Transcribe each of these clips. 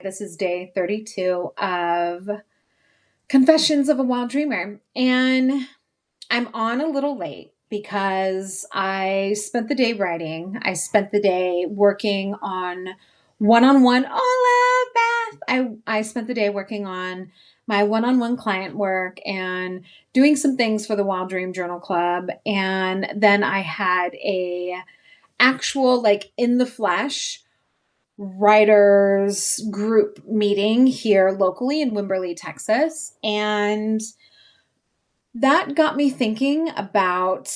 This is day 32 of Confessions of a Wild Dreamer. And I'm on a little late because I spent the day writing. I spent the day working on one-on-one. Hola, Beth. I spent the day working on my one-on-one client work and doing some things for the Wild Dream Journal Club. And then I had a actual, like, in the flesh writers group meeting here locally in Wimberley, Texas. And that got me thinking about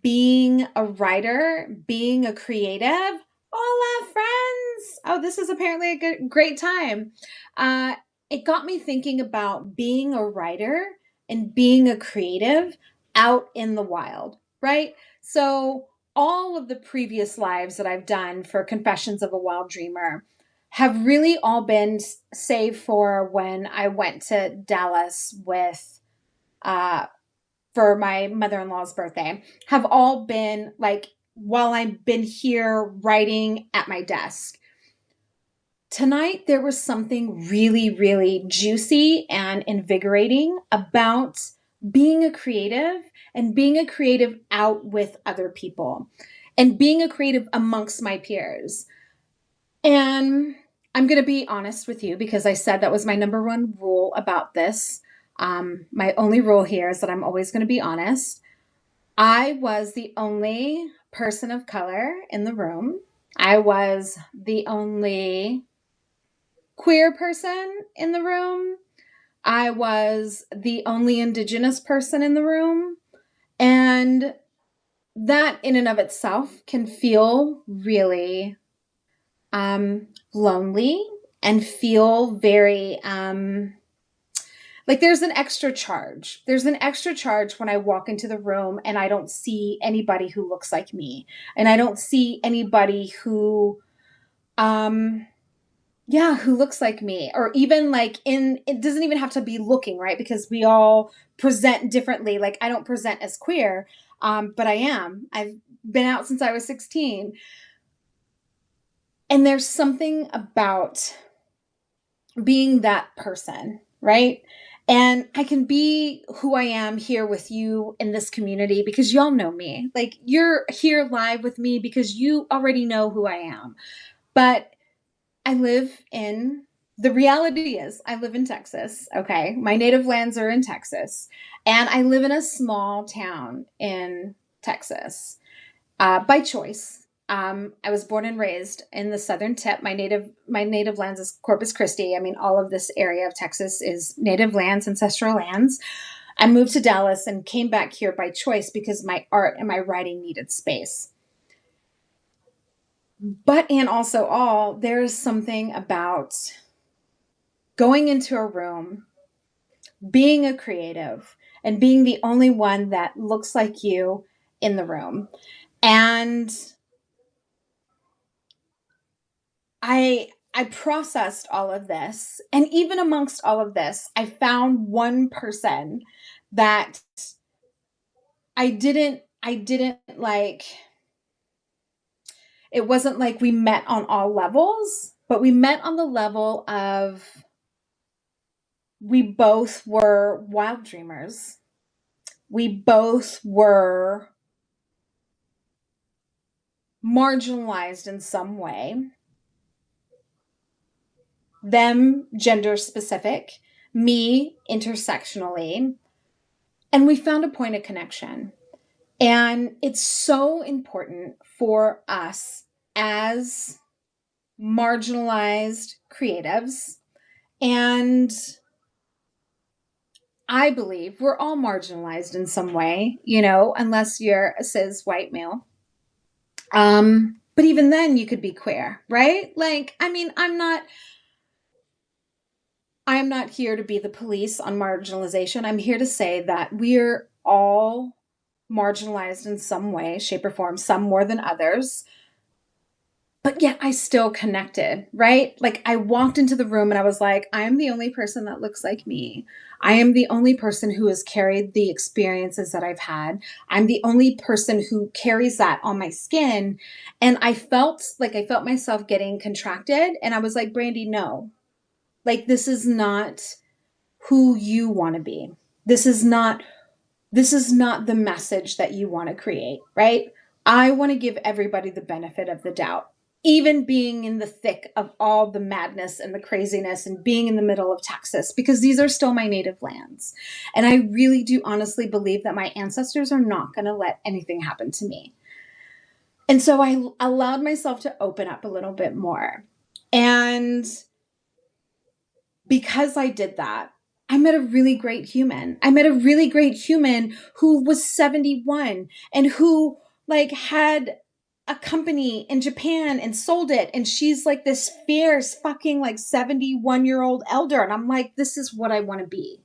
being a writer, being a creative. Hola, friends. Oh, this is apparently a great time. Uh, it got me thinking about being a writer and being a creative out in the wild, right? So, all of the previous lives that I've done for Confessions of a Wild Dreamer have really all been, save for when I went to Dallas with uh, for my mother-in-law's birthday, have all been like while I've been here writing at my desk. Tonight, there was something really, really juicy and invigorating about being a creative and being a creative out with other people and being a creative amongst my peers. And I'm going to be honest with you because I said that was my number one rule about this. My only rule here is that I'm always going to be honest. I was the only person of color in the room. I was the only queer person in the room. I was the only Indigenous person in the room. And that, in and of itself, can feel really lonely and feel very like there's an extra charge. There's an extra charge when I walk into the room and I don't see anybody who looks like me. And I don't see anybody who who looks like me, or even like it doesn't even have to be looking, right? Because we all present differently. Like I don't present as queer, but I am. I've been out since I was 16. And there's something about being that person, right? And I can be who I am here with you in this community because y'all know me. Like you're here live with me because you already know who I am. But I live in the reality is I live in Texas. Okay. My native lands are in Texas. And I live in a small town in Texas by choice. I was born and raised in the southern tip. My native lands is Corpus Christi. I mean, all of this area of Texas is native lands, ancestral lands. I moved to Dallas and came back here by choice because my art and my writing needed space. But and also all there's something about going into a room, being a creative, and being the only one that looks like you in the room. And I processed all of this, and even amongst all of this, I found one person that I didn't like. It wasn't like we met on all levels, but we met on the level of we both were wild dreamers. We both were marginalized in some way. Them gender specific, me intersectionally. And we found a point of connection. And it's so important for us as marginalized creatives. And I believe we're all marginalized in some way, unless you're a cis white male. But even then you could be queer, right? Like, I mean, I'm not here to be the police on marginalization. I'm here to say that we're all marginalized in some way, shape, or form, some more than others. but yet I still connected, right? Like I walked into the room and I was like, I am the only person that looks like me. I am the only person who has carried the experiences that I've had. I'm the only person who carries that on my skin. And I felt myself getting contracted. And I was like, Brandy, no, like this is not who you want to be. This is not the message that you want to create, right? I want to give everybody the benefit of the doubt. Even being in the thick of all the madness and the craziness and being in the middle of Texas, because these are still my native lands. And I really do honestly believe that my ancestors are not going to let anything happen to me. And so I allowed myself to open up a little bit more. And because I did that, I met a really great human. I met a really great human who was 71 and who like had a company in Japan and sold it. And she's like this fierce fucking like 71-year-old elder. And I'm like, this is what I want to be.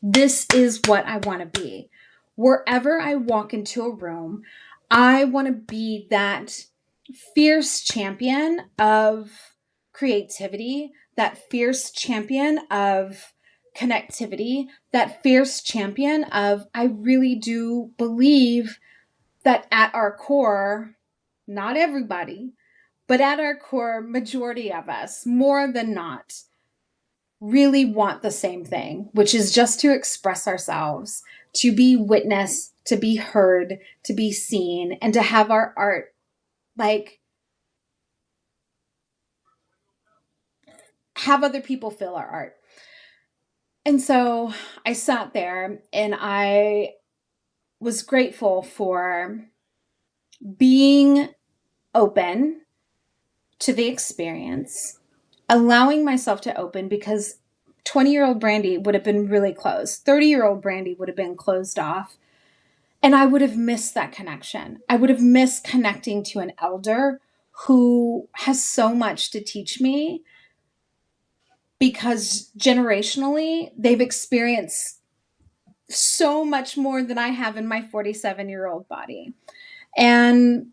This is what I want to be. Wherever I walk into a room, I want to be that fierce champion of creativity, that fierce champion of connectivity, that fierce champion of, I really do believe that at our core, not everybody, but at our core, majority of us, more than not, really want the same thing, which is just to express ourselves, to be witnessed, to be heard, to be seen, and to have our art like have other people feel our art. And so I sat there and I was grateful for being open to the experience, allowing myself to open because 20-year-old Brandy would have been really closed. 30-year-old Brandy would have been closed off. And I would have missed that connection. I would have missed connecting to an elder who has so much to teach me because generationally they've experienced so much more than I have in my 47-year-old body. And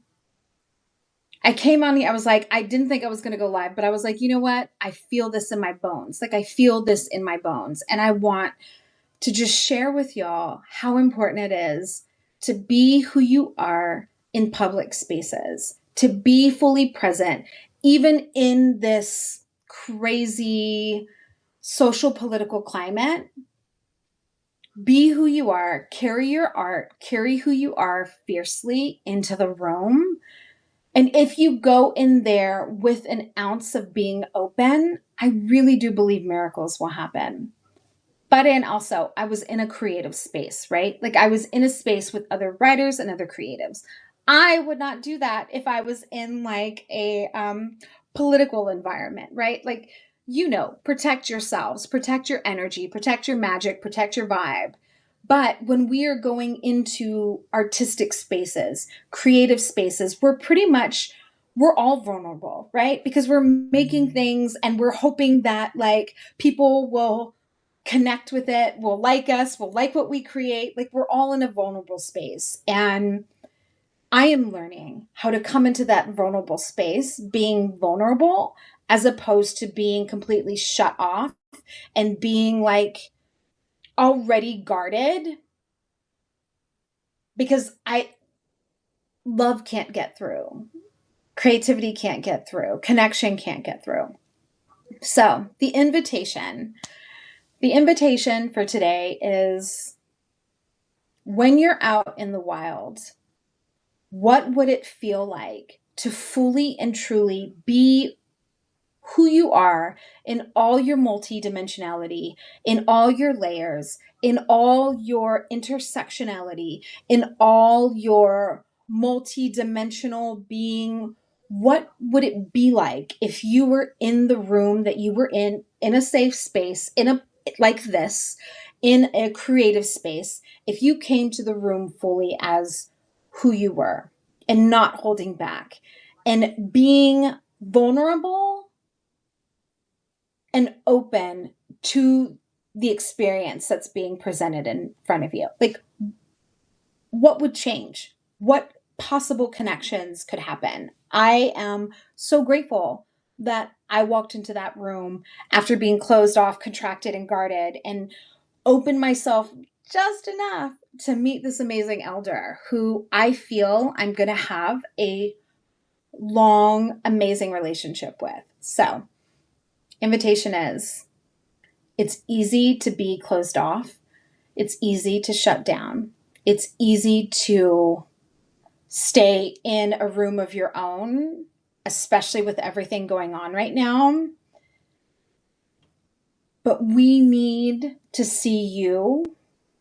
I came on, I was like, I didn't think I was going to go live, but I was like, you know what? I feel this in my bones. Like I feel this in my bones. And I want to just share with y'all how important it is to be who you are in public spaces, to be fully present, even in this crazy social political climate. Be who you are, carry your art, carry who you are fiercely into the room. And if you go in there with an ounce of being open, I really do believe miracles will happen. But and also, I was in a creative space, right? Like I was in a space with other writers and other creatives. I would not do that if I was in like a political environment, right? Like, protect yourselves, protect your energy, protect your magic, protect your vibe. But when we are going into artistic spaces, creative spaces, we're all vulnerable, right? Because we're making things and we're hoping that like people will connect with it, will like us, will like what we create. Like we're all in a vulnerable space. And I am learning how to come into that vulnerable space, being vulnerable, as opposed to being completely shut off and being like already guarded because love can't get through. Creativity can't get through. Connection can't get through. So the invitation for today is when you're out in the wild, what would it feel like to fully and truly be who you are in all your multidimensionality, in all your layers, in all your intersectionality, in all your multidimensional being? What would it be like if you were in the room that you were in a safe space, in a like this, in a creative space, if you came to the room fully as who you were and not holding back and being vulnerable and open to the experience that's being presented in front of you? Like, what would change? What possible connections could happen? I am so grateful that I walked into that room after being closed off, contracted, and guarded, and opened myself just enough to meet this amazing elder who I feel I'm going to have a long, amazing relationship with. So, invitation is, it's easy to be closed off. It's easy to shut down. It's easy to stay in a room of your own, especially with everything going on right now. But we need to see you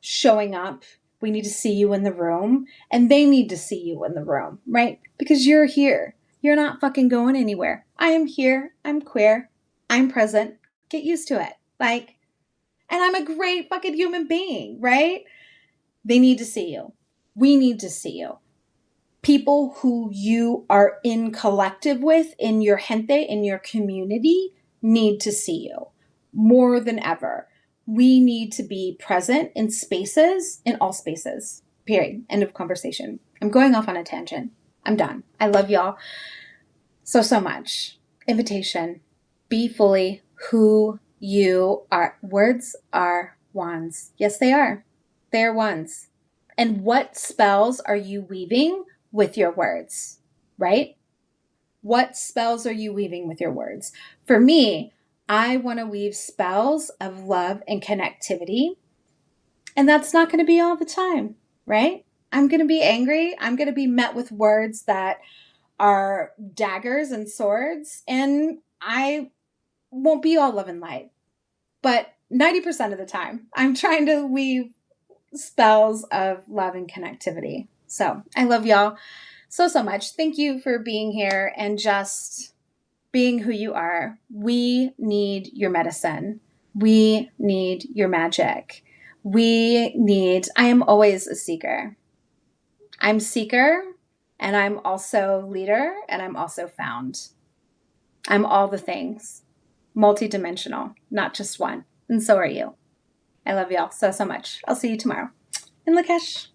showing up. We need to see you in the room, and they need to see you in the room, right? Because you're here. You're not fucking going anywhere. I am here. I'm queer. I'm present. Get used to it. Like, and I'm a great fucking human being, right? They need to see you. We need to see you. People who you are in collective with, in your gente, in your community, need to see you more than ever. We need to be present in spaces, in all spaces, period. End of conversation. I'm going off on a tangent. I'm done. I love y'all so much. Invitation. Be fully who you are. Words are wands. Yes, they are. They are wands. And what spells are you weaving with your words, right? What spells are you weaving with your words? For me, I want to weave spells of love and connectivity. And that's not going to be all the time, right? I'm going to be angry. I'm going to be met with words that are daggers and swords. And I won't be all love and light. But 90% of the time, I'm trying to weave spells of love and connectivity. So I love y'all so much. Thank you for being here and just being who you are. We need your medicine. We need your magic. I am always a seeker. I'm seeker, and I'm also leader, and I'm also found. I'm all the things, multidimensional, not just one. And so are you. I love y'all so much. I'll see you tomorrow. In Lakesh.